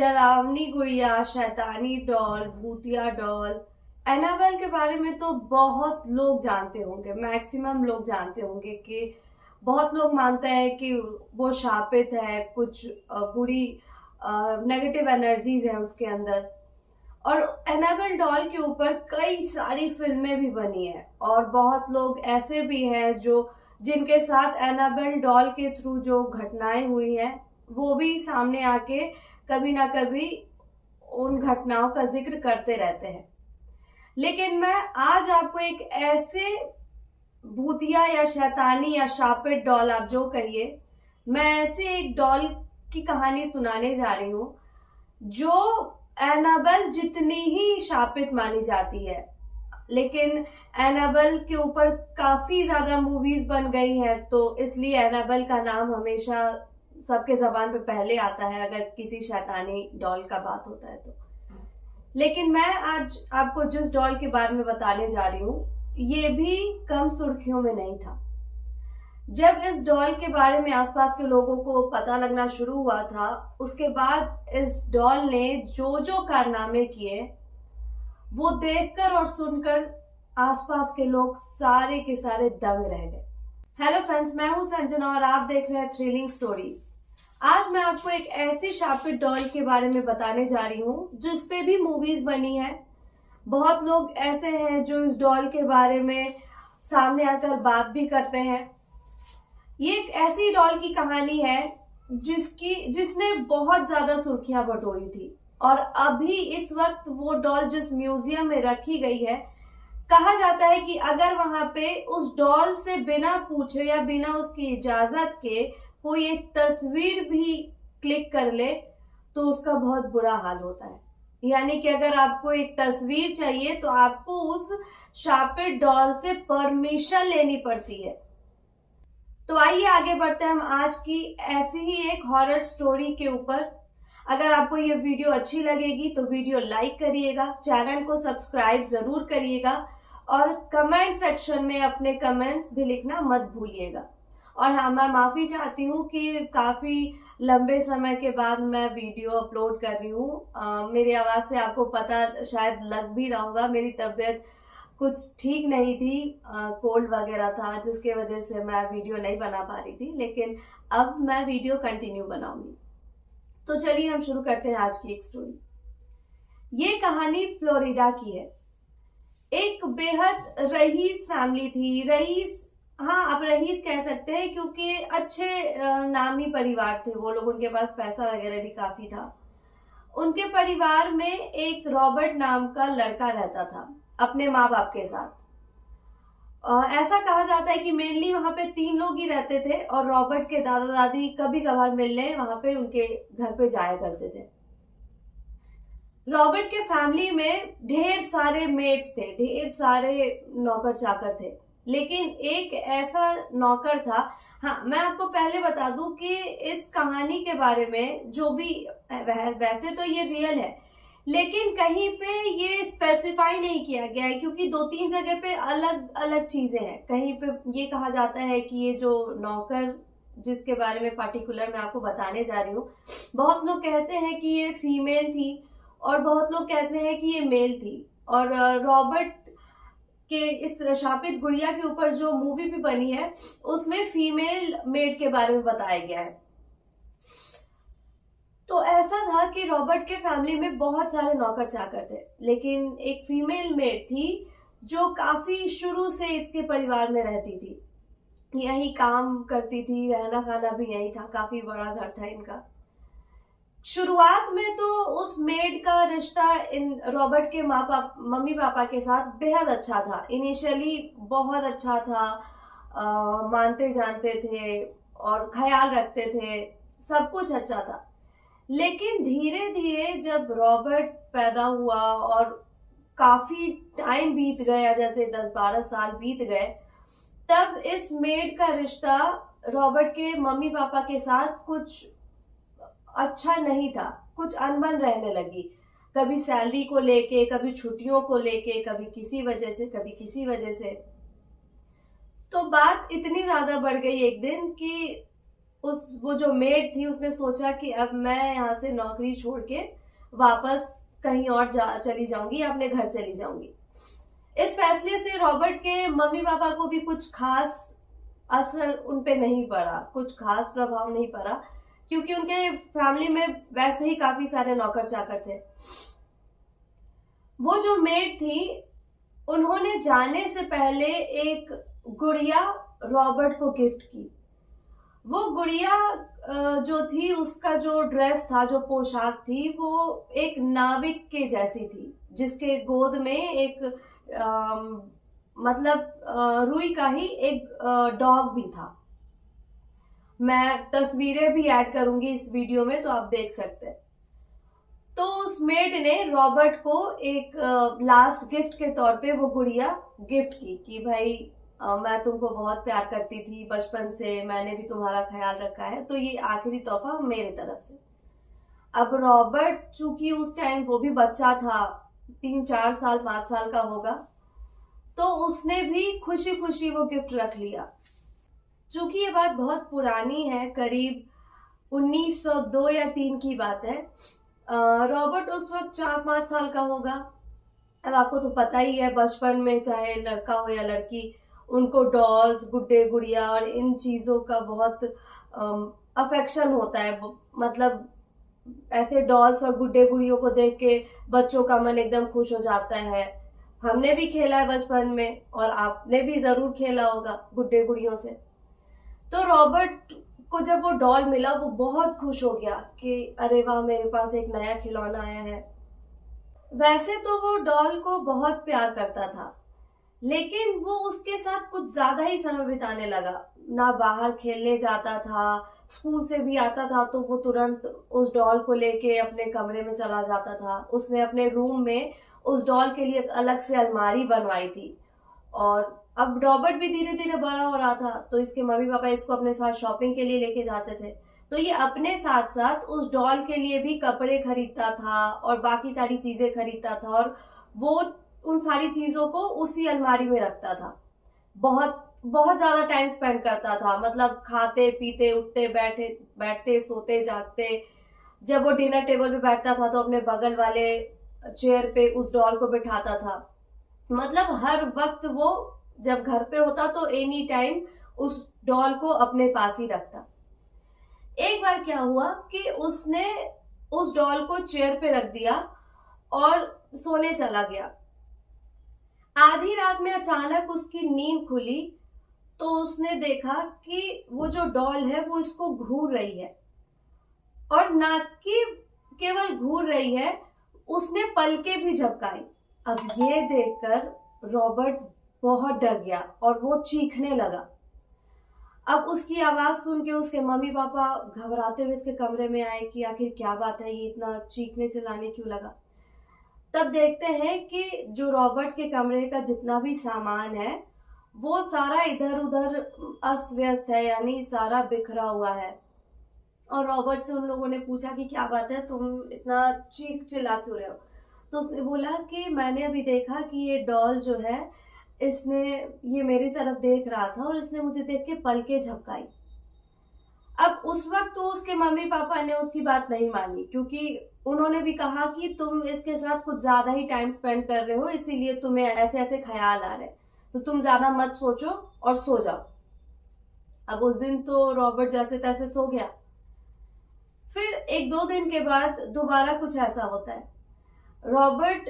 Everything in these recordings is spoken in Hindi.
डरावनी गुड़िया, शैतानी डॉल, भूतिया डॉल, एनाबेल के बारे में तो बहुत लोग जानते होंगे, मैक्सिमम लोग जानते होंगे कि बहुत लोग मानते हैं कि वो शापित है, कुछ बुरी नेगेटिव एनर्जीज हैं उसके अंदर। और एनाबेल डॉल के ऊपर कई सारी फिल्में भी बनी हैं और बहुत लोग ऐसे भी हैं जो जिनके साथ एनाबेल डॉल के थ्रू जो घटनाएं हुई हैं वो भी सामने आके कभी ना कभी उन घटनाओं का जिक्र करते रहते हैं। लेकिन मैं आज आपको एक ऐसे भूतिया या शैतानी या शापित डॉल, आप जो कहिए, मैं ऐसे एक डॉल की कहानी सुनाने जा रही हूँ जो एनाबेल जितनी ही शापित मानी जाती है। लेकिन एनाबेल के ऊपर काफी ज्यादा मूवीज बन गई हैं, तो इसलिए एनाबेल का नाम हमेशा सबके जबान पे पहले आता है अगर किसी शैतानी डॉल का बात होता है तो। लेकिन मैं आज आपको जिस डॉल के बारे में बताने जा रही हूँ ये भी कम सुर्खियों में नहीं था। जब इस डॉल के बारे में आसपास के लोगों को पता लगना शुरू हुआ था, उसके बाद इस डॉल ने जो जो कारनामे किए वो देखकर और सुनकर आसपास के लोग सारे के सारे दंग रह गए। हेलो फ्रेंड्स, मैं हूं संजना और आप देख रहे हैं थ्रिलिंग स्टोरीज। आज मैं आपको एक ऐसी शापित डॉल के बारे में बताने जा रही हूँ जिस पे भी मूवीज बनी है। बहुत लोग ऐसे हैं जो इस डॉल के बारे में सामने आकर बात भी करते हैं। ये एक ऐसी डॉल की कहानी है जिसने बहुत ज्यादा सुर्खियां बटोरी थी और अभी इस वक्त वो डॉल जिस म्यूजियम में रखी गई है, कहा जाता है कि अगर वहां पे उस डॉल से बिना पूछे या बिना उसकी इजाजत के कोई एक तस्वीर भी क्लिक कर ले तो उसका बहुत बुरा हाल होता है। यानी कि अगर आपको एक तस्वीर चाहिए तो आपको उस शापित डॉल से परमिशन लेनी पड़ती है। तो आइए आगे बढ़ते हैं हम आज की ऐसी ही एक हॉरर स्टोरी के ऊपर। अगर आपको ये वीडियो अच्छी लगेगी तो वीडियो लाइक करिएगा, चैनल को सब्सक्राइब जरूर करिएगा और कमेंट सेक्शन में अपने कमेंट्स भी लिखना मत भूलिएगा। और हाँ, मैं माफी चाहती हूँ कि काफी लंबे समय के बाद मैं वीडियो अपलोड कर रही हूँ। मेरी आवाज से आपको पता शायद लग भी रहा होगा, मेरी तबीयत कुछ ठीक नहीं थी, कोल्ड वगैरह था जिसके वजह से मैं वीडियो नहीं बना पा रही थी। लेकिन अब मैं वीडियो कंटिन्यू बनाऊंगी। तो चलिए हम शुरू करते हैं आज की एक स्टोरी। ये कहानी फ्लोरिडा की है। एक बेहद रईस फैमिली थी। रईस, हाँ आप रईस कह सकते हैं क्योंकि अच्छे नामी परिवार थे वो लोग, उनके पास पैसा वगैरह भी काफी था। उनके परिवार में एक रॉबर्ट नाम का लड़का रहता था अपने माँ बाप के साथ। ऐसा कहा जाता है कि मेनली वहां पे 3 लोग ही रहते थे और रॉबर्ट के दादा दादी कभी कभार मिलने वहां पे उनके घर पे जाया करते थे। रॉबर्ट के फैमिली में ढेर सारे मेड्स थे, ढेर सारे नौकर चाकर थे। लेकिन एक ऐसा नौकर था, हाँ मैं आपको पहले बता दूं कि इस कहानी के बारे में जो भी, वैसे तो ये रियल है लेकिन कहीं पे ये स्पेसिफाई नहीं किया गया है क्योंकि 2-3 जगह पे अलग अलग चीजें हैं। कहीं पे ये कहा जाता है कि ये जो नौकर जिसके बारे में पर्टिकुलर मैं आपको बताने जा रही हूँ, बहुत लोग कहते हैं कि ये फीमेल थी और बहुत लोग कहते हैं कि ये मेल थी। और रॉबर्ट के इस शापित गुड़िया के ऊपर जो मूवी भी बनी है उसमें फीमेल मेड के बारे में बताया गया है। तो ऐसा था कि रॉबर्ट के फैमिली में बहुत सारे नौकर चाकर थे लेकिन एक फीमेल मेड थी जो काफी शुरू से इसके परिवार में रहती थी, यही काम करती थी, रहना खाना भी यही था, काफी बड़ा घर था इनका। शुरुआत में तो उस मेड का रिश्ता इन रॉबर्ट के मम्मी पापा के साथ बेहद अच्छा था। इनिशियली बहुत अच्छा था, मानते जानते थे और ख्याल रखते थे, सब कुछ अच्छा था। लेकिन धीरे धीरे जब रॉबर्ट पैदा हुआ और काफी टाइम बीत गया, जैसे 10-12 साल बीत गए, तब इस मेड का रिश्ता रॉबर्ट के मम्मी पापा के साथ कुछ अच्छा नहीं था, कुछ अनबन रहने लगी। कभी सैलरी को लेके, कभी छुट्टियों को लेके, कभी किसी वजह से, कभी किसी वजह से। तो बात इतनी ज्यादा बढ़ गई एक दिन कि वो जो मेड थी उसने सोचा कि अब मैं यहाँ से नौकरी छोड़ के वापस कहीं और चली जाऊंगी या अपने घर चली जाऊंगी। इस फैसले से रॉबर्ट के मम्मी पापा को भी कुछ खास असर उन पे नहीं पड़ा, कुछ खास प्रभाव नहीं पड़ा, क्योंकि उनके फैमिली में वैसे ही काफी सारे नौकर चाकर थे। वो जो मेड थी उन्होंने जाने से पहले एक गुड़िया रॉबर्ट को गिफ्ट की। वो गुड़िया जो थी उसका जो ड्रेस था, जो पोशाक थी, वो एक नाविक के जैसी थी, जिसके गोद में एक मतलब रुई का ही एक डॉग भी था। मैं तस्वीरें भी ऐड करूंगी इस वीडियो में, तो आप देख सकते हैं। तो उस मेड ने रॉबर्ट को एक लास्ट गिफ्ट के तौर पे वो गुड़िया गिफ्ट की कि भाई मैं तुमको बहुत प्यार करती थी बचपन से, मैंने भी तुम्हारा ख्याल रखा है, तो ये आखिरी तोहफा मेरे तरफ से। अब रॉबर्ट चूंकि उस टाइम वो भी बच्चा था, 3-4 साल 5 साल का होगा, तो उसने भी खुशी खुशी वो गिफ्ट रख लिया। चूंकि ये बात बहुत पुरानी है, करीब 1902 या 3 की बात है। रॉबर्ट उस वक्त 4-5 साल का होगा। अब आपको तो पता ही है, बचपन में चाहे लड़का हो या लड़की, उनको डॉल्स, गुड्डे गुड़िया और इन चीज़ों का बहुत अफेक्शन होता है। मतलब ऐसे डॉल्स और गुड्डे गुड़ियों को देख के बच्चों का मन एकदम खुश हो जाता है। हमने भी खेला है बचपन में, और आपने भी जरूर खेला होगा गुड्डे गुड़ियों से। तो रॉबर्ट को जब वो डॉल मिला, वो बहुत खुश हो गया कि अरे वाह, मेरे पास एक नया खिलौना आया है। वैसे तो वो डॉल को बहुत प्यार करता था, लेकिन वो उसके साथ कुछ ज्यादा ही समय बिताने लगा। ना बाहर खेलने जाता था, स्कूल से भी आता था तो वो तुरंत उस डॉल को लेके अपने कमरे में चला जाता था। उसने अपने रूम में उस डॉल के लिए अलग से अलमारी बनवाई थी। और अब रॉबर्ट भी धीरे धीरे बड़ा हो रहा था, तो इसके मम्मी पापा इसको अपने साथ शॉपिंग के लिए लेके जाते थे। तो ये अपने साथ साथ उस डॉल के लिए भी कपड़े खरीदता था और बाकी सारी चीजें खरीदता था, और वो उन सारी चीजों को उसी अलमारी में रखता था। बहुत बहुत ज्यादा टाइम स्पेंड करता था, मतलब खाते पीते उठते बैठते सोते जागते। जब वो डिनर टेबल पे बैठता था तो अपने बगल वाले चेयर पे उस डॉल को बिठाता था। मतलब हर वक्त वो जब घर पे होता तो एनी टाइम उस डॉल को अपने पास ही रखता। एक बार क्या हुआ कि उसने उस डॉल को चेयर पे रख दिया और सोने चला गया। आधी रात में अचानक उसकी नींद खुली, तो उसने देखा कि वो जो डॉल है वो इसको घूर रही है, और ना कि केवल घूर रही है, उसने पलकें भी झपकाई। अब ये देखकर रॉबर्ट बहुत डर गया और वो चीखने लगा। अब उसकी आवाज सुन के उसके मम्मी पापा घबराते हुए इसके कमरे में आए कि आखिर क्या बात है, ये इतना चीखने चिल्लाने क्यों लगा। तब देखते हैं कि जो रॉबर्ट के कमरे का जितना भी सामान है वो सारा इधर उधर अस्त व्यस्त है, यानी सारा बिखरा हुआ है। और रॉबर्ट से उन लोगों ने पूछा कि क्या बात है, तुम इतना चीख चिल्ला क्यों रहे हो। तो उसने बोला कि मैंने अभी देखा कि ये डॉल जो है, ये मेरी तरफ देख रहा था और इसने मुझे देख के पलके झपकाई। अब उस वक्त तो उसके मम्मी पापा ने उसकी बात नहीं मानी, क्योंकि उन्होंने भी कहा कि तुम इसके साथ कुछ ज्यादा ही टाइम स्पेंड कर रहे हो, इसीलिए तुम्हें ऐसे ऐसे ख्याल आ रहे, तो तुम ज्यादा मत सोचो और सो जाओ। अब उस दिन तो रॉबर्ट जैसे तैसे सो गया। फिर 1-2 दिन के बाद दोबारा कुछ ऐसा होता है। रॉबर्ट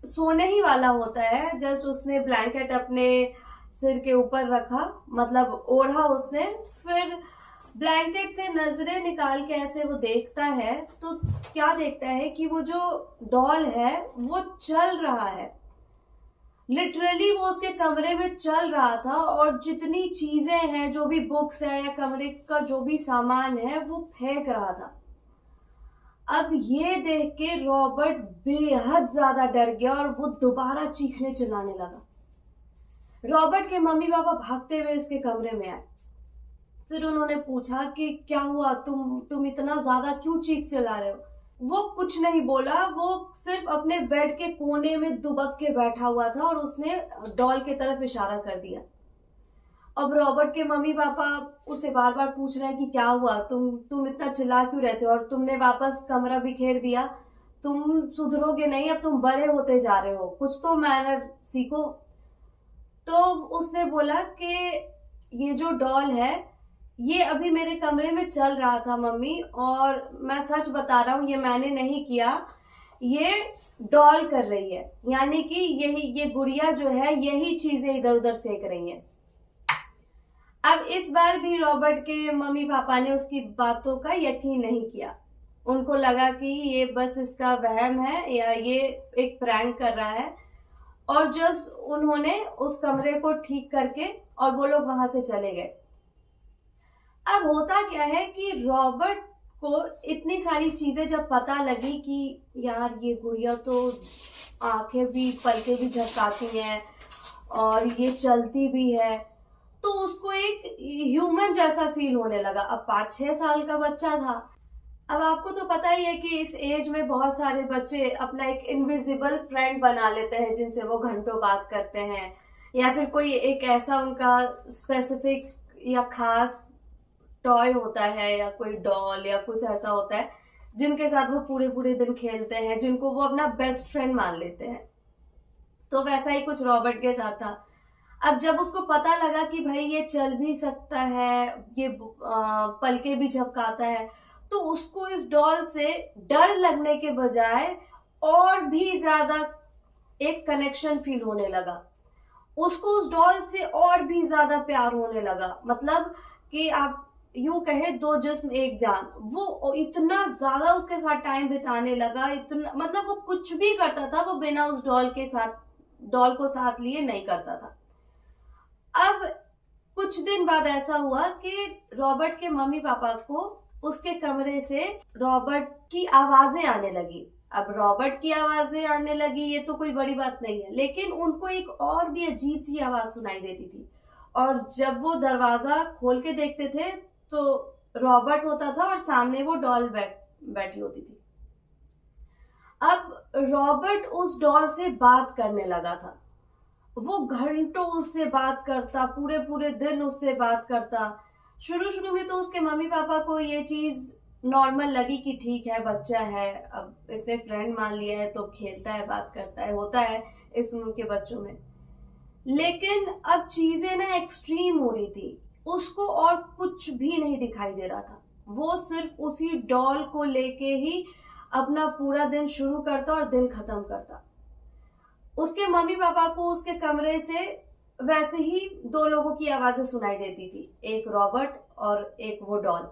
सोने ही वाला होता है, जस्ट उसने ब्लैंकेट अपने सिर के ऊपर रखा, मतलब ओढ़ा उसने। फिर ब्लैंकेट से नजरें निकाल के ऐसे वो देखता है, तो क्या देखता है कि वो जो डॉल है वो चल रहा है। लिटरली वो उसके कमरे में चल रहा था, और जितनी चीजें हैं, जो भी बुक्स है या कमरे का जो भी सामान है, वो फेंक रहा था। अब ये देख के रॉबर्ट बेहद ज्यादा डर गया और वो दोबारा चीखने चिल्लाने लगा। रॉबर्ट के मम्मी पापा भागते हुए इसके कमरे में आए। फिर उन्होंने पूछा कि क्या हुआ, तुम इतना ज्यादा क्यों चीख चिल्ला रहे हो। वो कुछ नहीं बोला, वो सिर्फ अपने बेड के कोने में दुबक के बैठा हुआ था और उसने डॉल की तरफ इशारा कर दिया। अब रॉबर्ट के मम्मी पापा उससे बार बार पूछ रहे हैं कि क्या हुआ, तुम इतना चिल्ला क्यों रहते हो, और तुमने वापस कमरा बिखेर दिया, तुम सुधरोगे नहीं, अब तुम बड़े होते जा रहे हो, कुछ तो मैनर सीखो। तो उसने बोला कि ये जो डॉल है ये अभी मेरे कमरे में चल रहा था मम्मी, और मैं सच बता रहा हूँ ये मैंने नहीं किया, ये डॉल कर रही है, यानी कि ये गुड़िया जो है यही चीजें इधर उधर फेंक रही है। अब इस बार भी रॉबर्ट के मम्मी पापा ने उसकी बातों का यकीन नहीं किया। उनको लगा कि ये बस इसका वहम है या ये एक प्रैंक कर रहा है, और जस्ट उन्होंने उस कमरे को ठीक करके और वो लोग वहां से चले गए। अब होता क्या है कि रॉबर्ट को इतनी सारी चीजें जब पता लगी कि यार ये गुड़िया तो आंखें भी पलकें भी झपकाती हैं और ये चलती भी है, तो उसको एक ह्यूमन जैसा फील होने लगा। अब 5-6 साल का बच्चा था। अब आपको तो पता ही है कि इस एज में बहुत सारे बच्चे अपना एक इनविजिबल फ्रेंड बना लेते हैं जिनसे वो घंटों बात करते हैं, या फिर कोई एक ऐसा उनका स्पेसिफिक या खास टॉय होता है या कोई डॉल या कुछ ऐसा होता है जिनके साथ वो पूरे पूरे दिन खेलते हैं, जिनको वो अपना बेस्ट फ्रेंड मान लेते हैं। तो वैसा ही कुछ रॉबर्ट के साथ था। अब जब उसको पता लगा कि भाई ये चल भी सकता है, ये पलके भी झपकाता है, तो उसको इस डॉल से डर लगने के बजाय और भी ज्यादा एक कनेक्शन फील होने लगा। उसको उस डॉल से और भी ज्यादा प्यार होने लगा। मतलब कि आप यूं कहे दो जिस्म एक जान, वो इतना ज्यादा उसके साथ टाइम बिताने लगा, इतना मतलब वो कुछ भी करता था वो बिना उस डॉल को साथ लिए नहीं करता था। अब कुछ दिन बाद ऐसा हुआ कि रॉबर्ट के मम्मी पापा को उसके कमरे से रॉबर्ट की आवाजें आने लगी। अब रॉबर्ट की आवाजें आने लगी ये तो कोई बड़ी बात नहीं है, लेकिन उनको एक और भी अजीब सी आवाज सुनाई देती थी, और जब वो दरवाजा खोल के देखते थे तो रॉबर्ट होता था और सामने वो डॉल बैठी होती थी। अब रॉबर्ट उस डॉल से बात करने लगा था। वो घंटों उससे बात करता, पूरे पूरे दिन उससे बात करता। शुरू शुरू में तो उसके मम्मी पापा को ये चीज नॉर्मल लगी कि ठीक है बच्चा है, अब इसने फ्रेंड मान लिया है तो खेलता है, बात करता है, होता है इस उम्र के बच्चों में। लेकिन अब चीजें ना एक्सट्रीम हो रही थी। उसको और कुछ भी नहीं दिखाई दे रहा था, वो सिर्फ उसी डॉल को लेके ही अपना पूरा दिन शुरू करता और दिन खत्म करता। उसके मम्मी पापा को उसके कमरे से वैसे ही 2 लोगों की आवाजें सुनाई देती थी, एक रॉबर्ट और एक वो डॉल।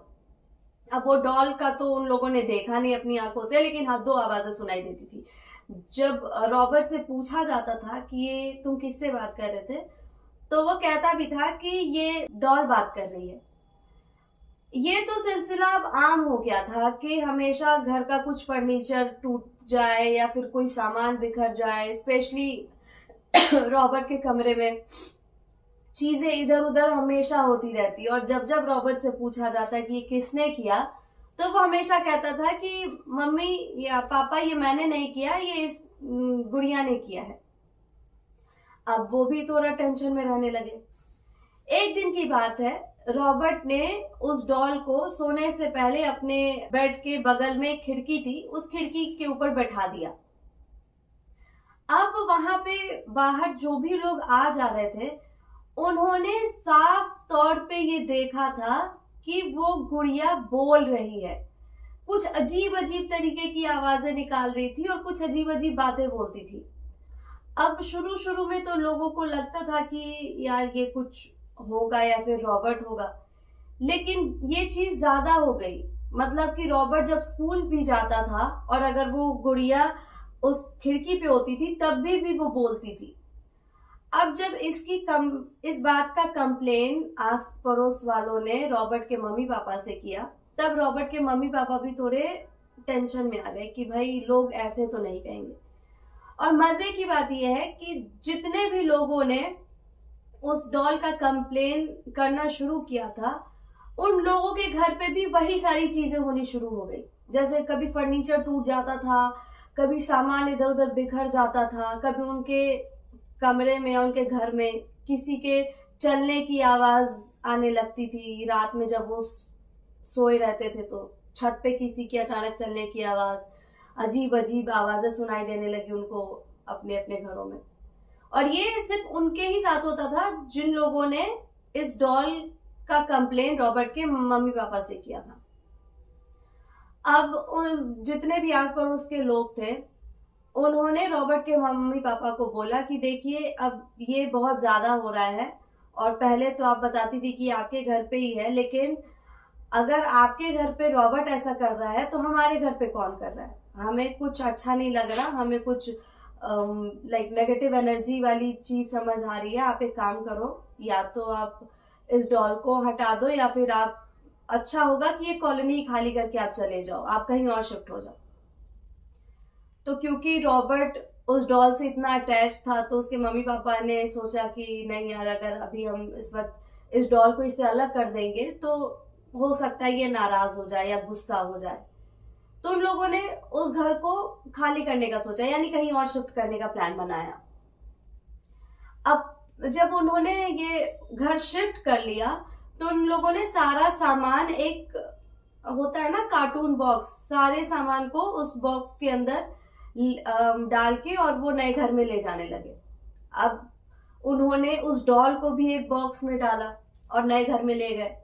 अब वो डॉल का तो उन लोगों ने देखा नहीं अपनी आंखों से, लेकिन हाँ 2 आवाजें सुनाई देती थी। जब रॉबर्ट से पूछा जाता था कि ये तुम किससे बात कर रहे थे, तो वो कहता भी था कि ये डॉल बात कर रही है। ये तो सिलसिला अब आम हो गया था कि हमेशा घर का कुछ फर्नीचर टूट जाए या फिर कोई सामान बिखर जाए, स्पेशली रॉबर्ट के कमरे में चीजें इधर उधर हमेशा होती रहती। और जब जब रॉबर्ट से पूछा जाता कि ये किसने किया, तो वो हमेशा कहता था कि मम्मी या पापा ये मैंने नहीं किया, ये इस गुड़िया ने किया है। अब वो भी थोड़ा टेंशन में रहने लगे। एक दिन की बात है, रॉबर्ट ने उस डॉल को सोने से पहले अपने बेड के बगल में एक खिड़की थी, उस खिड़की के ऊपर बैठा दिया। अब वहां पे बाहर जो भी लोग आ जा रहे थे उन्होंने साफ तौर पे ये देखा था कि वो गुड़िया बोल रही है, कुछ अजीब अजीब तरीके की आवाजें निकाल रही थी और कुछ अजीब अजीब बातें बोलती थी। अब शुरू शुरू में तो लोगों को लगता था कि यार ये कुछ होगा या फिर रॉबर्ट होगा, लेकिन ये चीज ज्यादा हो गई। मतलब कि रॉबर्ट जब स्कूल भी जाता था और अगर वो गुड़िया उस खिड़की पे होती थी तब भी वो बोलती थी। अब जब इस बात का कंप्लेन आस पड़ोस वालों ने रॉबर्ट के मम्मी पापा से किया, तब रॉबर्ट के मम्मी पापा भी थोड़े टेंशन में आ गए कि भाई लोग ऐसे तो नहीं कहेंगे। और मजे की बात यह है कि जितने भी लोगों ने उस डॉल का कंप्लेन करना शुरू किया था, उन लोगों के घर पे भी वही सारी चीजें होनी शुरू हो गई। जैसे कभी फर्नीचर टूट जाता था, कभी सामान इधर उधर बिखर जाता था, कभी उनके कमरे में या उनके घर में किसी के चलने की आवाज आने लगती थी रात में, जब वो सोए रहते थे तो छत पे किसी की अचानक चलने की आवाज, अजीब अजीब आवाजें सुनाई देने लगी उनको अपने अपने घरों में। और ये सिर्फ उनके ही साथ होता था जिन लोगों ने इस डॉल का कंप्लेन रॉबर्ट के मम्मी पापा से किया था। अब जितने भी आस पड़ोस के लोग थे उन्होंने रॉबर्ट के मम्मी पापा को बोला कि देखिए अब ये बहुत ज्यादा हो रहा है, और पहले तो आप बताती थी कि आपके घर पे ही है, लेकिन अगर आपके घर पे रॉबर्ट ऐसा कर रहा है तो हमारे घर पे कौन कर रहा है? हमें कुछ अच्छा नहीं लग रहा, हमें कुछ लाइक नेगेटिव एनर्जी वाली चीज समझ आ रही है। आप एक काम करो, या तो आप इस डॉल को हटा दो, या फिर आप अच्छा होगा कि ये कॉलोनी खाली करके आप चले जाओ, आप कहीं और शिफ्ट हो जाओ। तो क्योंकि रॉबर्ट उस डॉल से इतना अटैच था तो उसके मम्मी पापा ने सोचा कि नहीं यार, अगर अभी हम इस वक्त इस डॉल को इससे अलग कर देंगे तो हो सकता है ये नाराज हो जाए या गुस्सा हो जाए। तो उन लोगों ने उस घर को खाली करने का सोचा, यानी कहीं और शिफ्ट करने का प्लान बनाया। अब जब उन्होंने ये घर शिफ्ट कर लिया तो उन लोगों ने सारा सामान, एक होता है ना कार्टून बॉक्स, सारे सामान को उस बॉक्स के अंदर डाल के और वो नए घर में ले जाने लगे। अब उन्होंने उस डॉल को भी एक बॉक्स में डाला और नए घर में ले गए।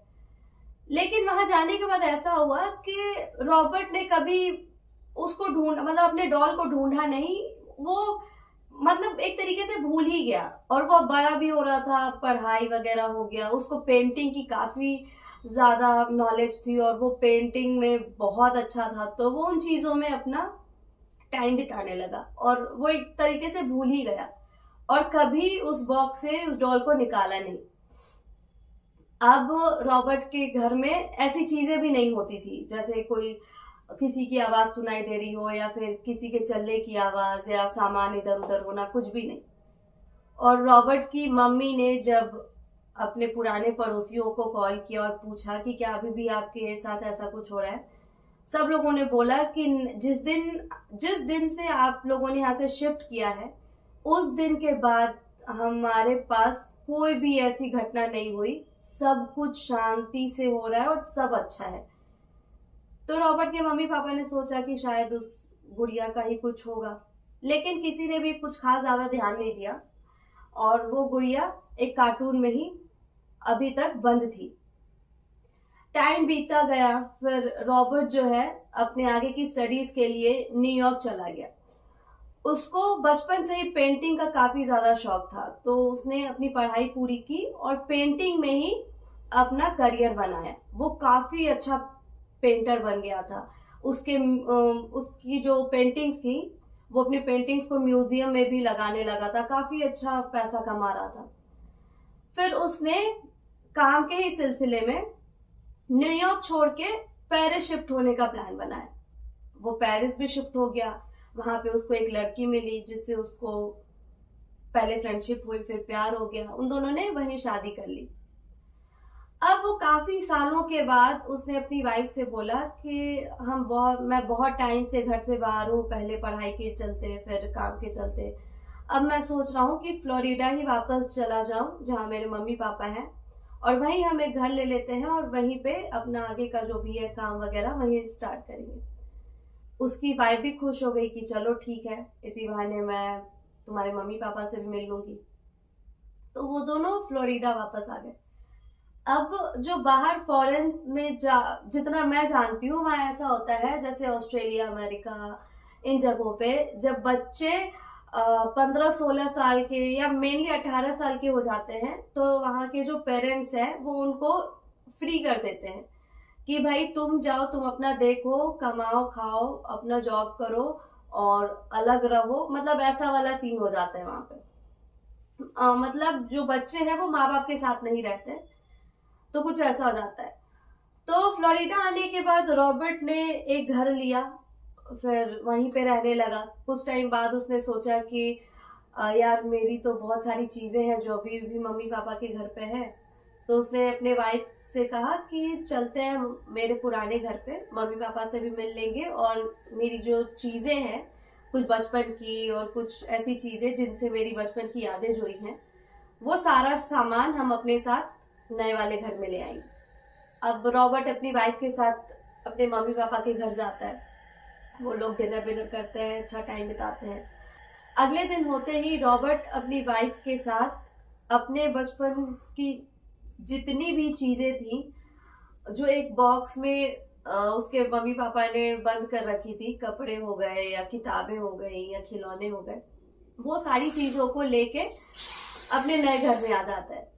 लेकिन वहां जाने के बाद ऐसा हुआ कि रॉबर्ट ने कभी उसको मतलब अपने डॉल को ढूंढा नहीं। वो मतलब एक तरीके से भूल ही गया, और वो बड़ा भी हो रहा था, पढ़ाई वगैरह हो गया, उसको पेंटिंग की काफी ज्यादा नॉलेज थी और वो पेंटिंग में बहुत अच्छा था, तो वो उन चीजों में अपना टाइम बिताने लगा और वो एक तरीके से भूल ही गया और कभी उस बॉक्स से उस डॉल को निकाला नहीं। अब रॉबर्ट के घर में ऐसी चीजें भी नहीं होती थी, जैसे कोई किसी की आवाज सुनाई दे रही हो या फिर किसी के चलने की आवाज या सामान इधर उधर होना, कुछ भी नहीं। और रॉबर्ट की मम्मी ने जब अपने पुराने पड़ोसियों को कॉल किया और पूछा कि क्या अभी भी आपके साथ ऐसा कुछ हो रहा है, सब लोगों ने बोला कि जिस दिन से आप लोगों ने यहाँ से शिफ्ट किया है उस दिन के बाद हमारे पास कोई भी ऐसी घटना नहीं हुई, सब कुछ शांति से हो रहा है और सब अच्छा है। तो रॉबर्ट के मम्मी पापा ने सोचा कि शायद उस गुड़िया का ही कुछ होगा, लेकिन किसी ने भी कुछ खास ज्यादा ध्यान नहीं दिया और वो गुड़िया एक कार्टून में ही अभी तक बंद थी। टाइम बीता गया, फिर रॉबर्ट जो है अपने आगे की स्टडीज के लिए न्यूयॉर्क चला गया। उसको बचपन से ही पेंटिंग का काफी ज्यादा शौक था, तो उसने अपनी पढ़ाई पूरी की और पेंटिंग में ही अपना करियर बनाया। वो काफी अच्छा पेंटर बन गया था। उसकी जो पेंटिंग्स थी वो अपनी पेंटिंग्स को म्यूजियम में भी लगाने लगा था, काफी अच्छा पैसा कमा रहा था। फिर उसने काम के ही सिलसिले में न्यूयॉर्क छोड़ के पेरिस शिफ्ट होने का प्लान बनाया। वो पेरिस भी शिफ्ट हो गया। वहां पे उसको एक लड़की मिली जिससे उसको पहले फ्रेंडशिप हुई, फिर प्यार हो गया, उन दोनों ने वहीं शादी कर ली। अब वो काफी सालों के बाद उसने अपनी वाइफ से बोला कि मैं बहुत टाइम से घर से बाहर हूँ, पहले पढ़ाई के चलते फिर काम के चलते। अब मैं सोच रहा हूँ कि फ्लोरिडा ही वापस चला जाऊं जहाँ मेरे मम्मी पापा हैं, और वहीं हम एक घर ले लेते हैं और वहीं पे अपना आगे का जो भी है काम वगैरह वहीं स्टार्ट करेंगे। उसकी वाइफ भी खुश हो गई कि चलो ठीक है, इसी बहाने मैं तुम्हारे मम्मी पापा से भी मिल लूंगी। तो वो दोनों फ्लोरिडा वापस आ गए। अब जो बाहर फॉरेन में जितना मैं जानती हूँ वहां ऐसा होता है जैसे ऑस्ट्रेलिया, अमेरिका, इन जगहों पे जब बच्चे 15-16 साल के या मेनली 18 साल के हो जाते हैं तो वहाँ के जो पेरेंट्स हैं वो उनको फ्री कर देते हैं कि भाई तुम जाओ, तुम अपना देखो, कमाओ खाओ, अपना जॉब करो और अलग रहो। मतलब ऐसा वाला सीन हो जाता है वहां पे। मतलब जो बच्चे हैं वो माँ बाप के साथ नहीं रहते, तो कुछ ऐसा हो जाता है। तो फ्लोरिडा आने के बाद रॉबर्ट ने एक घर लिया, फिर वहीं पे रहने लगा। कुछ टाइम बाद उसने सोचा कि यार मेरी तो बहुत सारी चीजें हैं जो अभी भी मम्मी पापा के घर पे है। तो उसने अपने वाइफ से कहा कि चलते हैं मेरे पुराने घर पे, मम्मी पापा से भी मिल लेंगे और मेरी जो चीजें हैं कुछ बचपन की और कुछ ऐसी चीजें जिनसे मेरी बचपन की यादें जुड़ी हैं वो सारा सामान हम अपने साथ नए वाले घर में ले आई। अब रॉबर्ट अपनी वाइफ के साथ अपने मम्मी पापा के घर जाता है, वो लोग डिनर विनर करते हैं, अच्छा टाइम बिताते हैं। अगले दिन होते ही रॉबर्ट अपनी वाइफ के साथ अपने बचपन की जितनी भी चीजें थी जो एक बॉक्स में उसके मम्मी पापा ने बंद कर रखी थी, कपड़े हो गए या किताबें हो गई या खिलौने हो गए, वो सारी चीजों को लेके अपने नए घर में आ जाता है।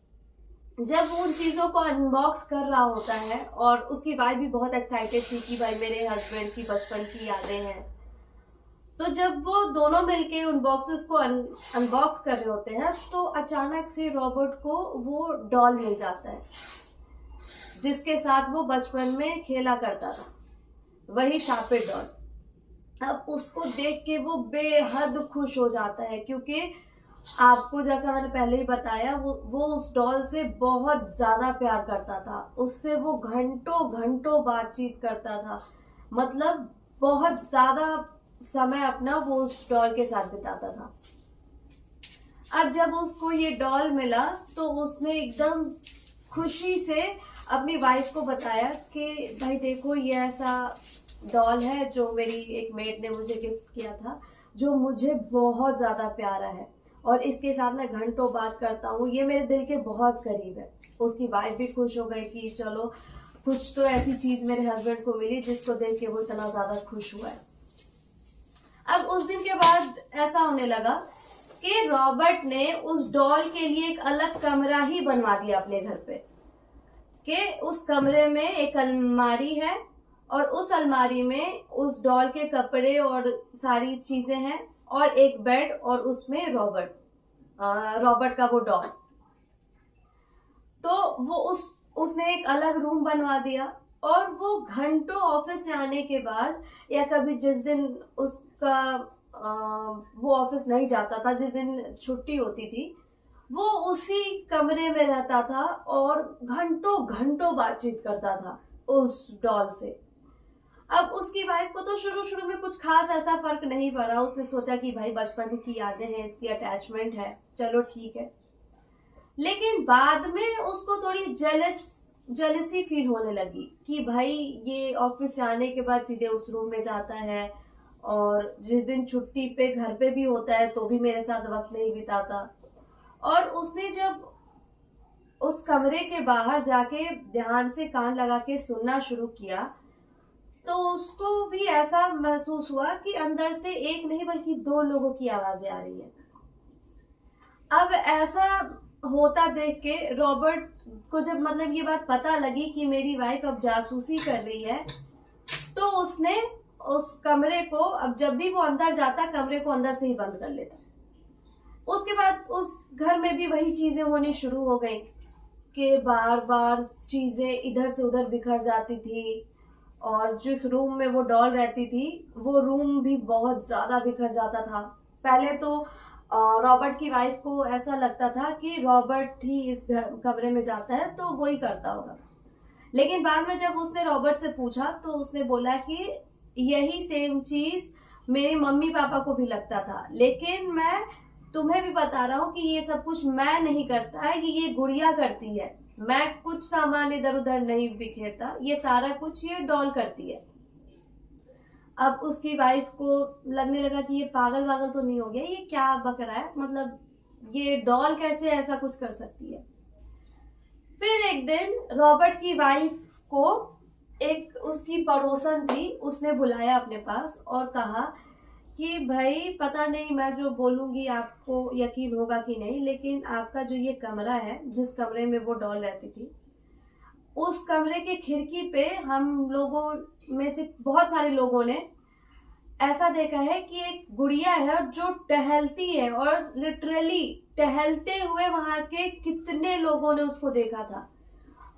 जब वो उन चीजों को अनबॉक्स कर रहा होता है और उसकी वाइफ भी बहुत एक्साइटेड थी कि भाई मेरे हस्बैंड की बचपन की यादें हैं, तो जब वो दोनों मिलके उन बॉक्सेस को अनबॉक्स कर रहे होते हैं तो अचानक से रॉबर्ट को वो डॉल मिल जाता है जिसके साथ वो बचपन में खेला करता था, वही शार्पेट डॉल। अब उसको देख के वो बेहद खुश हो जाता है, क्योंकि आपको जैसा मैंने पहले ही बताया वो उस डॉल से बहुत ज्यादा प्यार करता था, उससे वो घंटों घंटों बातचीत करता था, मतलब बहुत ज्यादा समय अपना वो उस डॉल के साथ बिताता था। अब जब उसको ये डॉल मिला तो उसने एकदम खुशी से अपनी वाइफ को बताया कि भाई देखो ये ऐसा डॉल है जो मेरी एक मेड ने मुझे गिफ्ट किया था, जो मुझे बहुत ज्यादा प्यारा है और इसके साथ मैं घंटों बात करता हूँ, ये मेरे दिल के बहुत करीब है। उसकी वाइफ भी खुश हो गई कि चलो कुछ तो ऐसी चीज मेरे हस्बैंड को मिली जिसको देख के वो इतना ज्यादा खुश हुआ है। अब उस दिन के बाद ऐसा होने लगा कि रॉबर्ट ने उस डॉल के लिए एक अलग कमरा ही बनवा दिया अपने घर पे, कि उस कमरे में एक अलमारी है और उस अलमारी में उस डॉल के कपड़े और सारी चीजें हैं और एक बेड और उसमें रॉबर्ट का वो डॉल। तो वो उसने एक अलग रूम बनवा दिया और वो घंटों ऑफिस से आने के बाद या कभी जिस दिन उसका वो ऑफिस नहीं जाता था, जिस दिन छुट्टी होती थी, वो उसी कमरे में रहता था और घंटों घंटों बातचीत करता था उस डॉल से। अब उसकी वाइफ को तो शुरू शुरू में कुछ खास ऐसा फर्क नहीं पड़ा, उसने सोचा कि भाई बचपन की यादें हैं, इसकी अटैचमेंट है, चलो ठीक है। लेकिन बाद में उसको थोड़ी जेलसी फील होने लगी कि भाई ये ऑफिस से आने के बाद सीधे उस रूम में जाता है और जिस दिन छुट्टी पे घर पे भी होता है तो भी मेरे साथ वक्त नहीं बिताता। और उसने जब उस कमरे के बाहर जाके ध्यान से कान लगा के सुनना शुरू किया तो उसको भी ऐसा महसूस हुआ कि अंदर से एक नहीं बल्कि दो लोगों की आवाजें आ रही है। अब ऐसा होता देख के रॉबर्ट को जब मतलब ये बात पता लगी कि मेरी वाइफ अब जासूसी कर रही है, तो उसने उस कमरे को, अब जब भी वो अंदर जाता कमरे को अंदर से ही बंद कर लेता। उसके बाद उस घर में भी वही चीजें होनी शुरू हो गई कि बार बार चीजें इधर से उधर बिखर जाती थी और जिस रूम में वो डॉल रहती थी वो रूम भी बहुत ज्यादा बिखर जाता था। पहले तो रॉबर्ट की वाइफ को ऐसा लगता था कि रॉबर्ट ही इस कमरे में जाता है तो वो ही करता होगा, लेकिन बाद में जब उसने रॉबर्ट से पूछा तो उसने बोला कि यही सेम चीज मेरे मम्मी पापा को भी लगता था, लेकिन मैं तुम्हें भी बता रहा हूँ कि ये सब कुछ मैं नहीं करता है, ये गुड़िया करती है, मैं कुछ सामान इधर उधर नहीं बिखेरता, ये सारा कुछ ये डॉल करती है। अब उसकी वाइफ को लगने लगा कि ये पागल वागल तो नहीं हो गया, ये क्या बक रहा है, मतलब ये डॉल कैसे ऐसा कुछ कर सकती है। फिर एक दिन रॉबर्ट की वाइफ को एक उसकी पड़ोसन थी, उसने बुलाया अपने पास और कहा कि भाई पता नहीं मैं जो बोलूंगी आपको यकीन होगा कि नहीं, लेकिन आपका जो ये कमरा है, जिस कमरे में वो डॉल रहती थी, उस कमरे के खिड़की पे हम लोगों में से बहुत सारे लोगों ने ऐसा देखा है कि एक गुड़िया है जो टहलती है, और लिटरली टहलते हुए वहां के कितने लोगों ने उसको देखा था।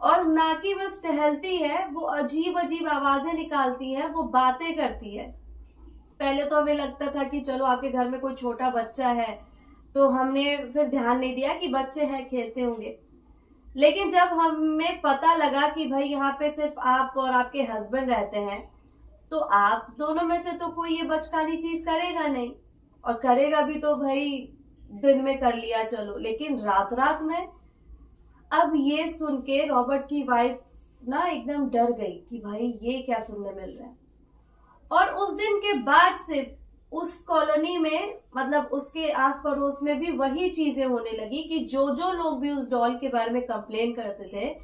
और ना कि बस टहलती है, वो अजीब अजीब आवाजें निकालती है, वो बातें करती है। पहले तो हमें लगता था कि चलो आपके घर में कोई छोटा बच्चा है, तो हमने फिर ध्यान नहीं दिया कि बच्चे हैं खेलते होंगे, लेकिन जब हमें पता लगा कि भाई यहाँ पे सिर्फ आप और आपके हस्बैंड रहते हैं, तो आप दोनों में से तो कोई ये बचकानी चीज करेगा नहीं, और करेगा भी तो भाई दिन में कर लिया चलो, लेकिन रात रात में। अब ये सुन के रॉबर्ट की वाइफ ना एकदम डर गई कि भाई ये क्या सुनने मिल रहा है। और उस दिन के बाद से उस कॉलोनी में, मतलब उसके आस पड़ोस में भी वही चीजें होने लगी कि जो जो लोग भी उस डॉल के बारे में कंप्लेन करते थे,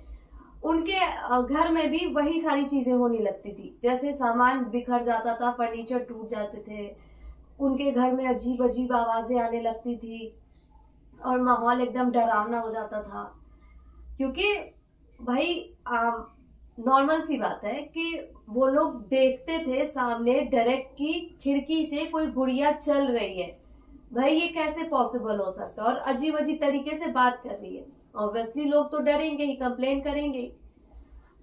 उनके घर में भी वही सारी चीजें होने लगती थी। जैसे सामान बिखर जाता था, फर्नीचर टूट जाते थे, उनके घर में अजीब अजीब आवाजें आने लगती थी और माहौल एकदम डरावना हो जाता था। क्योंकि भाई नॉर्मल सी बात है कि वो लोग देखते थे सामने डायरेक्ट की खिड़की से कोई गुड़िया चल रही है। भाई ये कैसे पॉसिबल हो सकता है, और अजीब अजीब तरीके से बात कर रही है। ऑब्वियसली लोग तो डरेंगे ही, कंप्लेन करेंगे।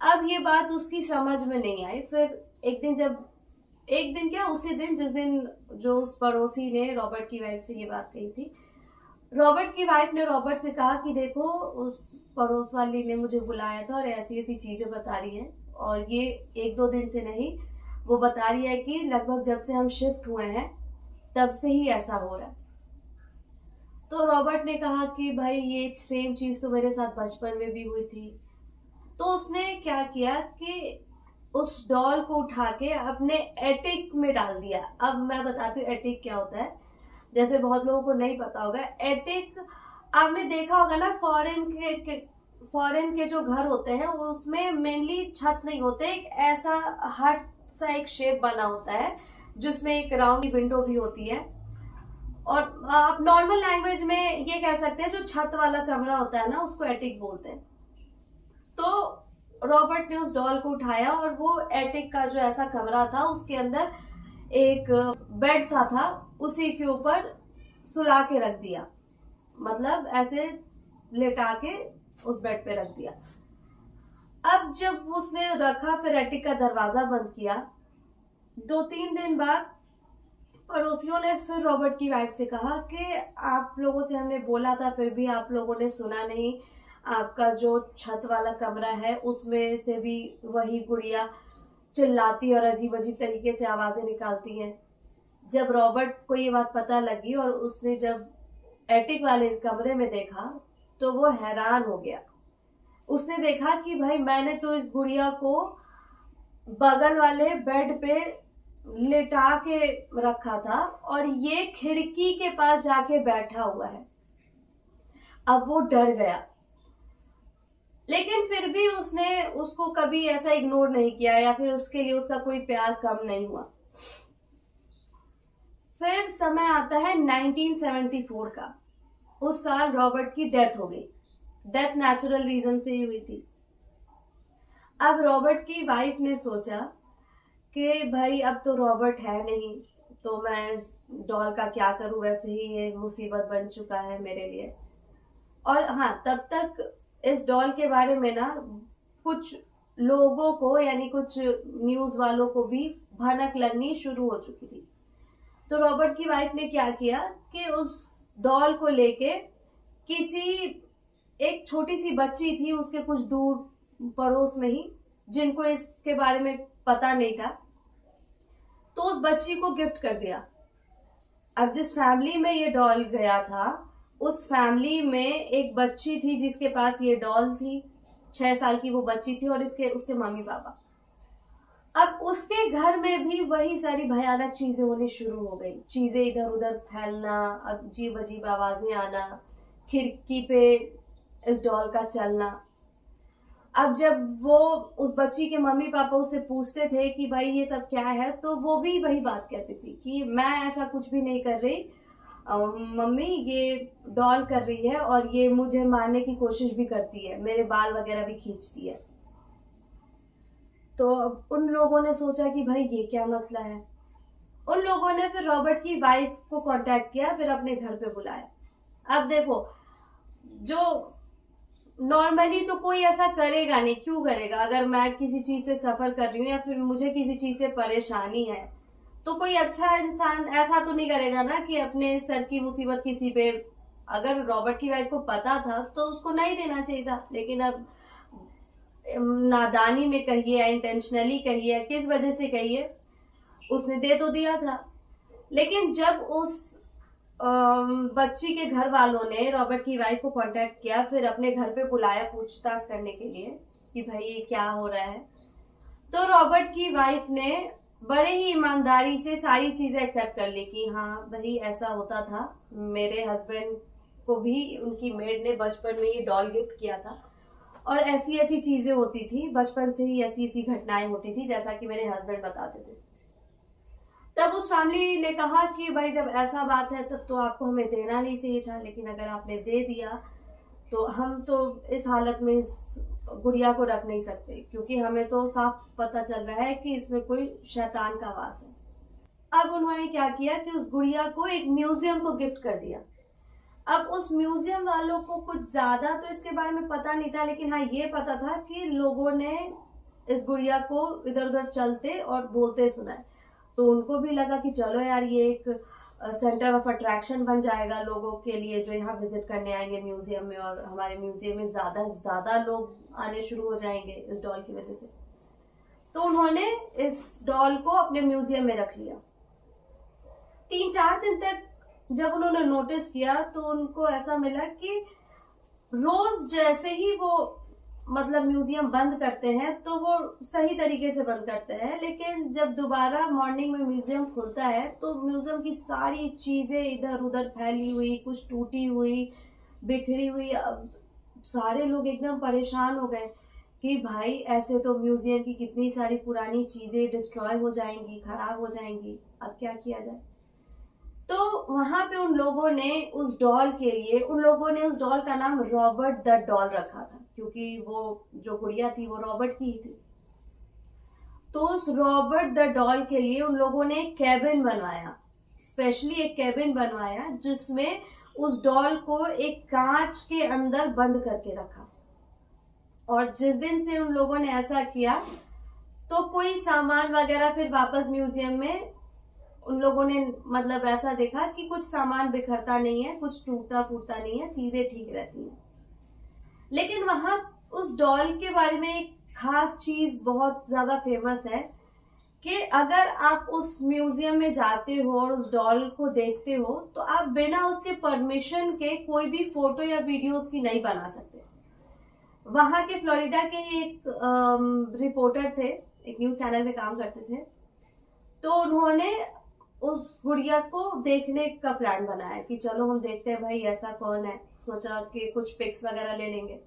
अब ये बात उसकी समझ में नहीं आई। फिर एक दिन क्या, उसी दिन जिस दिन जो उस पड़ोसी ने रॉबर्ट की वाइफ से ये बात कही थी, रॉबर्ट की वाइफ ने रॉबर्ट से कहा कि देखो, उस पड़ोस वाली ने मुझे बुलाया था और ऐसी ऐसी चीजें बता रही है, और ये एक दो दिन से नहीं, वो बता रही है कि लगभग जब से हम शिफ्ट हुए हैं तब से ही ऐसा हो रहा है। तो रॉबर्ट ने कहा कि भाई ये सेम चीज तो मेरे साथ बचपन में भी हुई थी। तो उसने क्या किया कि उस डॉल को उठा के अपने एटिक में डाल दिया। अब मैं बताती हूँ एटिक क्या होता है, जैसे बहुत लोगों को नहीं पता होगा। एटिक आपने देखा होगा ना, फॉरेन के जो घर होते हैं उसमें मेनली छत नहीं होते, एक ऐसा हट सा एक शेप बना होता है जिसमें एक राउंड की विंडो भी होती है। और आप नॉर्मल लैंग्वेज में ये कह सकते हैं जो छत वाला कमरा होता है ना, उसको एटिक बोलते हैं। तो रॉबर्ट ने उस डॉल को उठाया और वो एटिक का जो ऐसा कमरा था उसके अंदर एक बेड सा था, उसी के ऊपर सुला के रख दिया, मतलब ऐसे लेटा के उस बेड पे रख दिया। अब जब उसने रखा, फिर एटिक का दरवाजा बंद किया। 2-3 दिन बाद पड़ोसियों ने फिर रॉबर्ट की वाइफ से कहा कि आप लोगों से हमने बोला था, फिर भी आप लोगों ने सुना नहीं। आपका जो छत वाला कमरा है उसमें से भी वही गुड़िया चिल्लाती और अजीब अजीब तरीके से आवाजें निकालती हैं। जब रॉबर्ट को ये बात पता लगी और उसने जब एटिक वाले कमरे में देखा तो वो हैरान हो गया। उसने देखा कि भाई मैंने तो इस गुड़िया को बगल वाले बेड पे लेटा के रखा था और ये खिड़की के पास जाके बैठा हुआ है। अब वो डर गया, लेकिन फिर भी उसने उसको कभी ऐसा इग्नोर नहीं किया या फिर उसके लिए उसका कोई प्यार कम नहीं हुआ। फिर समय आता है 1974 का। उस साल रॉबर्ट की डेथ हो गई। डेथ नेचुरल रीजन से ही हुई थी। अब रॉबर्ट की वाइफ ने सोचा कि भाई अब तो रॉबर्ट है नहीं, तो मैं इस डॉल का क्या करूं, वैसे ही ये मुसीबत बन चुका है मेरे लिए। और हाँ, तब तक इस डॉल के बारे में ना कुछ लोगों को, यानी कुछ न्यूज वालों को भी भनक लगनी शुरू हो चुकी थी। तो रॉबर्ट की वाइफ ने क्या किया कि उस डॉल को लेके किसी, एक छोटी सी बच्ची थी उसके कुछ दूर पड़ोस में ही, जिनको इसके बारे में पता नहीं था, तो उस बच्ची को गिफ्ट कर दिया। अब जिस फैमिली में ये डॉल गया था, उस फैमिली में एक बच्ची थी जिसके पास ये डॉल थी। 6 साल की वो बच्ची थी और उसके मम्मी पापा। अब उसके घर में भी वही सारी भयानक चीजें होनी शुरू हो गई। चीजें इधर उधर फैलना, अजीब अजीब आवाजें आना, खिड़की पे इस डॉल का चलना। अब जब वो उस बच्ची के मम्मी पापा उससे पूछते थे कि भाई ये सब क्या है, तो वो भी वही बात कहती थी कि मैं ऐसा कुछ भी नहीं कर रही, मम्मी ये डॉल कर रही है और ये मुझे मारने की कोशिश भी करती है, मेरे बाल वगैरह भी खींचती है। तो उन लोगों ने सोचा कि भाई ये क्या मसला है। उन लोगों ने फिर रॉबर्ट की वाइफ को कांटेक्ट किया, फिर अपने घर पे बुलाया। अब देखो, जो नॉर्मली तो कोई ऐसा करेगा नहीं, क्यों करेगा? अगर मैं किसी चीज से सफर कर रही हूँ या फिर मुझे किसी चीज से परेशानी है, तो कोई अच्छा इंसान ऐसा तो नहीं करेगा ना कि अपने सर की मुसीबत किसी पे। अगर रॉबर्ट की वाइफ को पता था तो उसको नहीं देना चाहिए था, लेकिन अब नादानी में कहिए या इंटेंशनली कहिए, किस वजह से कहिए, उसने दे तो दिया था। लेकिन जब उस बच्ची के घर वालों ने रॉबर्ट की वाइफ को कांटेक्ट किया, फिर अपने घर पे बुलाया पूछताछ करने के लिए कि भाई ये क्या हो रहा है। तो रॉबर्ट की वाइफ ने बड़े ही ईमानदारी से सारी चीजें एक्सेप्ट कर ली कि हाँ भाई ऐसा होता था, मेरे हस्बैंड को भी उनकी मेड ने बचपन में ये डॉल गिफ्ट किया था और ऐसी ऐसी चीजें होती थी, बचपन से ही ऐसी ऐसी घटनाएं होती थी जैसा कि मेरे हस्बैंड बताते थे। तब उस फैमिली ने कहा कि भाई जब ऐसा बात है तब तो आपको हमें देना नहीं चाहिए था, लेकिन अगर आपने दे दिया तो हम तो इस हालत में इस गुड़िया को रख नहीं सकते, क्योंकि हमें तो साफ पता चल रहा है कि इसमें कोई शैतान का वास है। अब उन्होंने क्या किया कि उस गुड़िया को एक म्यूजियम को गिफ्ट कर दिया। अब उस म्यूजियम वालों को कुछ ज्यादा तो इसके बारे में पता नहीं था, लेकिन हाँ ये पता था कि लोगों ने इस गुड़िया को इधर उधर चलते और बोलते सुना है। तो उनको भी लगा कि चलो यार ये एक सेंटर ऑफ अट्रैक्शन बन जाएगा लोगों के लिए जो यहाँ विजिट करने आएंगे म्यूजियम में, और हमारे म्यूजियम में ज्यादा से ज्यादा लोग आने शुरू हो जाएंगे इस डॉल की वजह से। तो उन्होंने इस डॉल को अपने म्यूजियम में रख लिया। 3-4 दिन तक जब उन्होंने नोटिस किया तो उनको ऐसा मिला कि रोज जैसे ही वो मतलब म्यूजियम बंद करते हैं तो वो सही तरीके से बंद करते हैं, लेकिन जब दोबारा मॉर्निंग में म्यूजियम खुलता है तो म्यूजियम की सारी चीजें इधर उधर फैली हुई, कुछ टूटी हुई, बिखरी हुई। अब सारे लोग एकदम परेशान हो गए कि भाई ऐसे तो म्यूजियम की कितनी सारी पुरानी चीजें डिस्ट्रॉय हो जाएंगी, खराब हो जाएंगी, अब क्या किया जाए। तो वहां पे उन लोगों ने उस डॉल के लिए, उन लोगों ने उस डॉल का नाम रॉबर्ट द डॉल रखा था, क्योंकि वो जो गुड़िया थी वो रॉबर्ट की ही थी। तो उस रॉबर्ट द डॉल के लिए उन लोगों ने एक कैबिन बनवाया, स्पेशली एक कैबिन बनवाया जिसमें उस डॉल को एक कांच के अंदर बंद करके रखा। और जिस दिन से उन लोगों ने ऐसा किया तो कोई सामान वगैरह फिर वापस म्यूजियम में उन लोगों ने मतलब ऐसा देखा कि कुछ सामान बिखरता नहीं है, कुछ टूटता फूटता नहीं है, चीजें ठीक रहती हैं। लेकिन वहां उस डॉल के बारे में एक खास चीज बहुत ज्यादा फेमस है कि अगर आप उस म्यूजियम में जाते हो और उस डॉल को देखते हो तो आप बिना उसके परमिशन के कोई भी फोटो या वीडियोस की नहीं बना सकते। वहां के फ्लोरिडा के एक रिपोर्टर थे, एक न्यूज चैनल में काम करते थे, तो उन्होंने उस गुड़िया को देखने का प्लान बनाया कि चलो हम देखते हैं भाई ऐसा कौन है, सोचा कि कुछ पिक्स वगैरह ले लेंगे।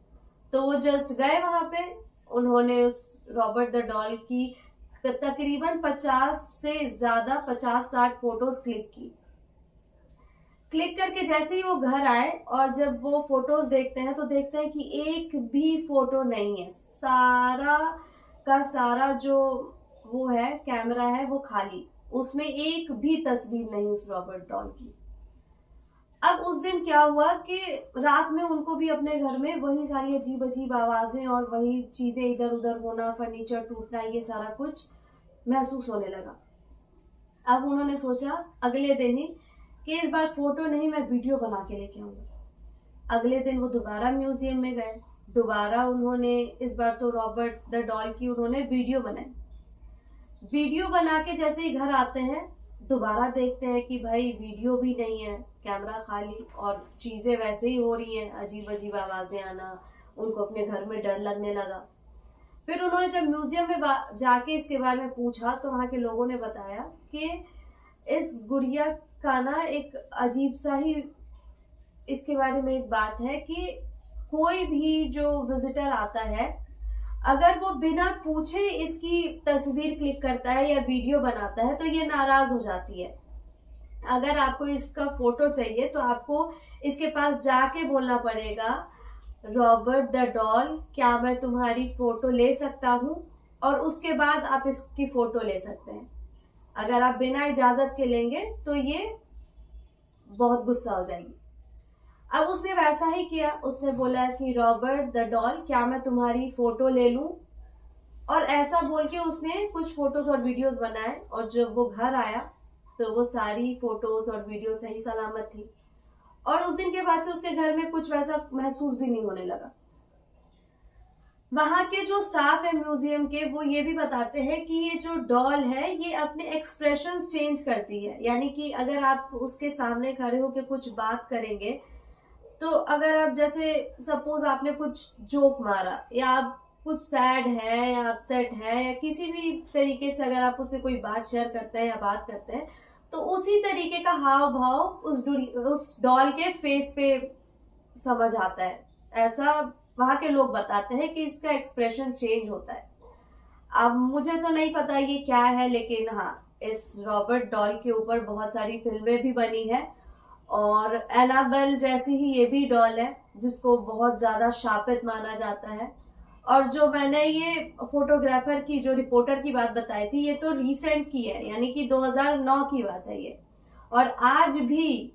तो वो जस्ट गए वहां पे, उन्होंने उस रॉबर्ट द डॉल की तकरीबन 50 से ज्यादा 50-60 फोटोज क्लिक करके जैसे ही वो घर आए और जब वो फोटोज देखते हैं तो देखते हैं कि एक भी फोटो नहीं है, सारा का सारा जो वो है कैमरा है वो खाली, उसमें एक भी तस्वीर नहीं उस रॉबर्ट डॉल की। अब उस दिन क्या हुआ कि रात में उनको भी अपने घर में वही सारी अजीब अजीब आवाजें और वही चीजें इधर उधर होना, फर्नीचर टूटना, ये सारा कुछ महसूस होने लगा। अब उन्होंने सोचा अगले दिन ही कि इस बार फोटो नहीं, मैं वीडियो बना के लेके आऊंगा। अगले दिन वो दोबारा म्यूजियम में गए, दोबारा उन्होंने इस बार तो रॉबर्ट द डॉल की उन्होंने वीडियो बनाई। वीडियो बना के जैसे ही घर आते हैं दोबारा देखते हैं कि भाई वीडियो भी नहीं है, कैमरा खाली और चीजें वैसे ही हो रही हैं, अजीब अजीब आवाजें आना। उनको अपने घर में डर लगने लगा। फिर उन्होंने जब म्यूजियम में जाके इसके बारे में पूछा तो वहां के लोगों ने बताया कि इस गुड़िया का ना एक अजीब सा ही इसके बारे में एक बात है कि कोई भी जो विजिटर आता है अगर वो बिना पूछे इसकी तस्वीर क्लिक करता है या वीडियो बनाता है तो ये नाराज हो जाती है। अगर आपको इसका फोटो चाहिए तो आपको इसके पास जाके बोलना पड़ेगा, रॉबर्ट द डॉल क्या मैं तुम्हारी फोटो ले सकता हूँ, और उसके बाद आप इसकी फोटो ले सकते हैं। अगर आप बिना इजाजत के लेंगे तो ये बहुत गुस्सा हो जाएगी। अब उसने वैसा ही किया, उसने बोला कि रॉबर्ट द डॉल क्या मैं तुम्हारी फोटो ले लूं, और ऐसा बोल के उसने कुछ फोटोज और वीडियोस बनाए। और जब वो घर आया तो वो सारी फोटोज और वीडियो सही सलामत थी, और उस दिन के बाद से उसके घर में कुछ वैसा महसूस भी नहीं होने लगा। वहाँ के जो स्टाफ है म्यूजियम के, वो ये भी बताते हैं कि ये जो डॉल है ये अपने एक्सप्रेशंस चेंज करती है। यानी कि अगर आप उसके सामने खड़े होकर कुछ बात करेंगे, तो अगर आप जैसे सपोज आपने कुछ जोक मारा, या आप कुछ सैड है या अपसेट है, या किसी भी तरीके से अगर आप उससे कोई बात शेयर करते हैं या बात करते हैं, तो उसी तरीके का हाव भाव उस डॉल के फेस पे समझ आता है। ऐसा वहां के लोग बताते हैं कि इसका एक्सप्रेशन चेंज होता है। अब मुझे तो नहीं पता ये क्या है, लेकिन हाँ, इस रॉबर्ट डॉल के ऊपर बहुत सारी फिल्में भी बनी है, और एनाबेल जैसी ही ये भी डॉल है जिसको बहुत ज्यादा शापित माना जाता है। और जो मैंने ये फोटोग्राफर की, जो रिपोर्टर की बात बताई थी, ये तो रिसेंट की है, यानी कि 2009 की बात है ये। और आज भी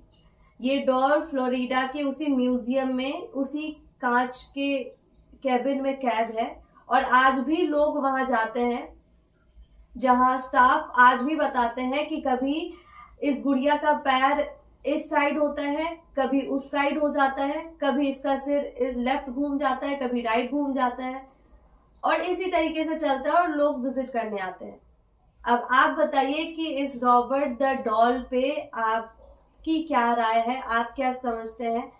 ये डॉल फ्लोरिडा के उसी म्यूजियम में, उसी कांच के कैबिन में कैद है, और आज भी लोग वहां जाते हैं, जहां स्टाफ आज भी बताते हैं कि कभी इस गुड़िया का पैर इस साइड होता है, कभी उस साइड हो जाता है, कभी इसका सिर लेफ्ट घूम जाता है, कभी राइट घूम जाता है, और इसी तरीके से चलता है, और लोग विजिट करने आते हैं। अब आप बताइए कि इस रॉबर्ट द डॉल पे आपकी क्या राय है, आप क्या समझते हैं?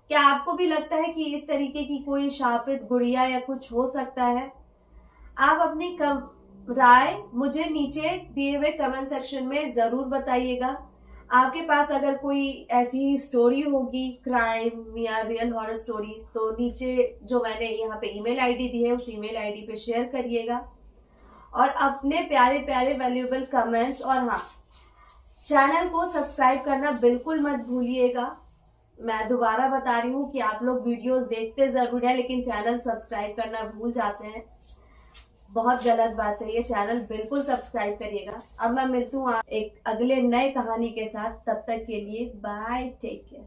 क्या आपको भी लगता है कि इस तरीके की कोई शापित गुड़िया या कुछ हो सकता है? आप अपनी राय मुझे नीचे दिए हुए कमेंट सेक्शन में जरूर बताइएगा। आपके पास अगर कोई ऐसी स्टोरी होगी, क्राइम या रियल हॉरर स्टोरीज, तो नीचे जो मैंने यहाँ पे ईमेल आईडी दी है उस ईमेल आईडी पे शेयर करिएगा, और अपने प्यारे प्यारे वैल्यूएबल कमेंट्स, और हाँ, चैनल को सब्सक्राइब करना बिल्कुल मत भूलिएगा। मैं दोबारा बता रही हूँ कि आप लोग वीडियोस देखते जरूर है, लेकिन चैनल सब्सक्राइब करना भूल जाते हैं। बहुत गलत बात है ये, चैनल बिल्कुल सब्सक्राइब करिएगा। अब मैं मिलती हूँ एक अगले नए कहानी के साथ, तब तक के लिए बाय, टेक केयर।